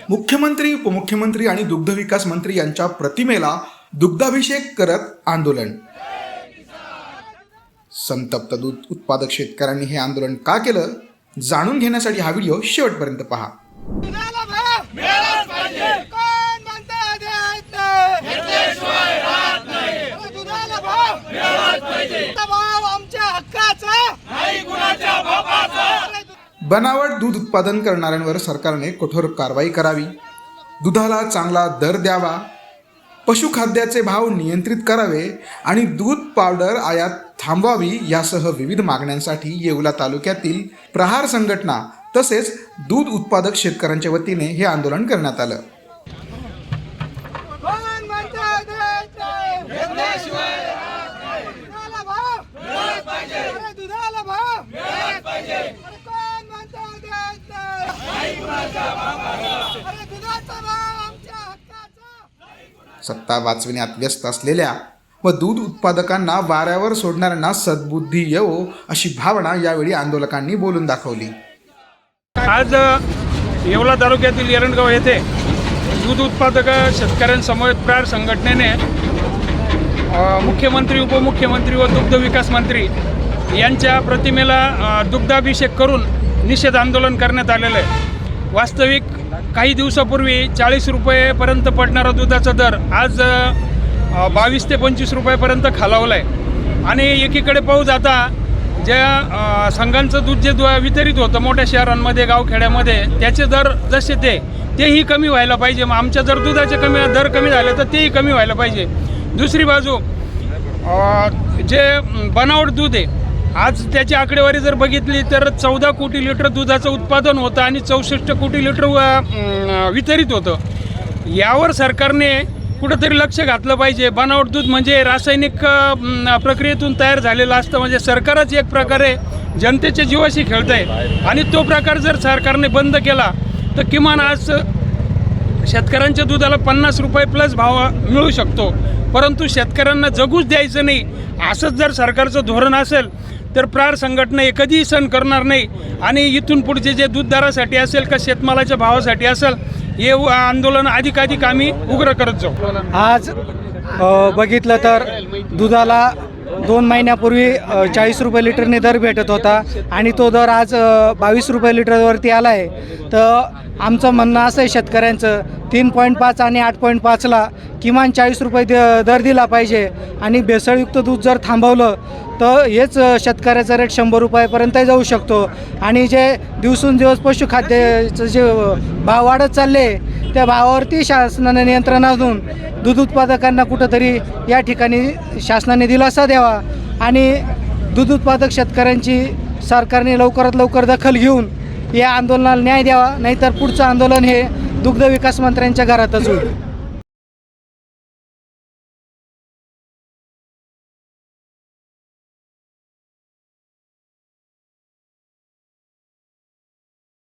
मुख्यमंत्री, उपमुख्यमंत्री आणि दुग्ध विकास मंत्री यांच्या प्रतिमेला दुग्धाभिषेक करत आंदोलन। संतप्त दूध उत्पादक शेतकऱ्यांनी हे आंदोलन का केलं जाणून घेण्यासाठी हा व्हिडिओ शेवटपर्यंत पहा। बनावट दूध उत्पादन करणाऱ्यांवर सरकारने कठोर कारवाई करावी, दुधाला चांगला दर द्यावा, पशुखाद्याचे भाव नियंत्रित करावे आणि दूध पावडर आयात थांबवावी यासह विविध मागण्यांसाठी येवला तालुक्यातील प्रहार संघटना तसेच दूध उत्पादक शेतकऱ्यांच्या वतीने हे आंदोलन करण्यात आलं। सत्ता वाचविण्यात व्यस्त असलेल्या व दूध उत्पादकांना वाऱ्यावर सोडणाऱ्यांना सद्बुद्धी येवो अशी भावना यावेळी आंदोलकांनी बोलून दाखवली। आज येवला तालुक्यातील एरंडगाव येथे दूध उत्पादक शेतकऱ्यांसमवेत प्रहार संघटनेने मुख्यमंत्री, उपमुख्यमंत्री व दुग्ध विकास मंत्री यांच्या प्रतिमेला दुग्धाभिषेक करून निषेध आंदोलन करण्यात आलेलं आहे। वास्तविक काही दिवसापूर्वी 40 रुपयेपर्यंत पडणारा दुधाचा दर आज 22 ते 25 रुपयापर्यंत खालावला आहे आणि एकीकडे पाहू जाता ज्या संघांचं दूध जे वितरित होतं मोठ्या शहरांमध्ये, गावखेड्यामध्ये, त्याचे दर जसे तेही कमी व्हायला पाहिजे। मग आमच्या जर दुधाचे दर कमी झाले तर तेही कमी व्हायला पाहिजे। दुसरी बाजू जे बनावट दूध आहे, आज त्याची आकडेवारी जर बघितली तर 14 कोटी लिटर दुधाचं उत्पादन होतं आणि 64 कोटी लिटर वितरित होतं। यावर सरकारने कुठंतरी लक्ष घातलं पाहिजे। बनावट दूध म्हणजे रासायनिक प्रक्रियेतून तयार झालेलं असतं, म्हणजे सरकारच एक प्रकारे जनतेच्या जीवाशी खेळत आहे आणि तो प्रकार जर सरकारने बंद केला तर किमान आज शेतकऱ्यांच्या दुधाला 50 रुपये प्लस भाव मिळू शकतो। परंतु शेतकऱ्यांना जगूच द्यायचं नाही असंच जर सरकारचं धोरण असेल तर प्रहार संघटना हे कधीही सहन करणार नाही आणि इथून पुढचे जे दूध दरासाठी असेल का शेतमालाच्या भावासाठी असेल हे आंदोलन अधिकाधिक आम्ही उग्र करत जाऊ। आज बघितलं तर दुधाला 2 महिन्यापूर्वी 40 रुपये लिटरने दर भेटत होता आणि तो दर आज 22 रुपये लिटरवरती आला आहे। तर आमचं म्हणणं असं आहे शेतकऱ्यांचं 3.5 आणि 8.5ला किमान 40 रुपये दर दिला पाहिजे आणि भेसळयुक्त दूध जर थांबवलं तर हेच शेतकऱ्याचा रेट 100 रुपयापर्यंत जाऊ शकतो आणि जे दिवसेंदिवस पशुखाद्याचं जे भाव वाढत चालले त्या भावावरती शासनाने नियंत्रण आणून दूध उत्पादकांना कुठंतरी या ठिकाणी शासनाने दिलासा द्यावा आणि दूध उत्पादक शेतकऱ्यांची सरकारने लवकरात लवकर दखल घेऊन या आंदोलनाला न्याय द्यावा, नाहीतर पुढचं आंदोलन हे दुग्ध विकास मंत्र्यांच्या घरातच होईल।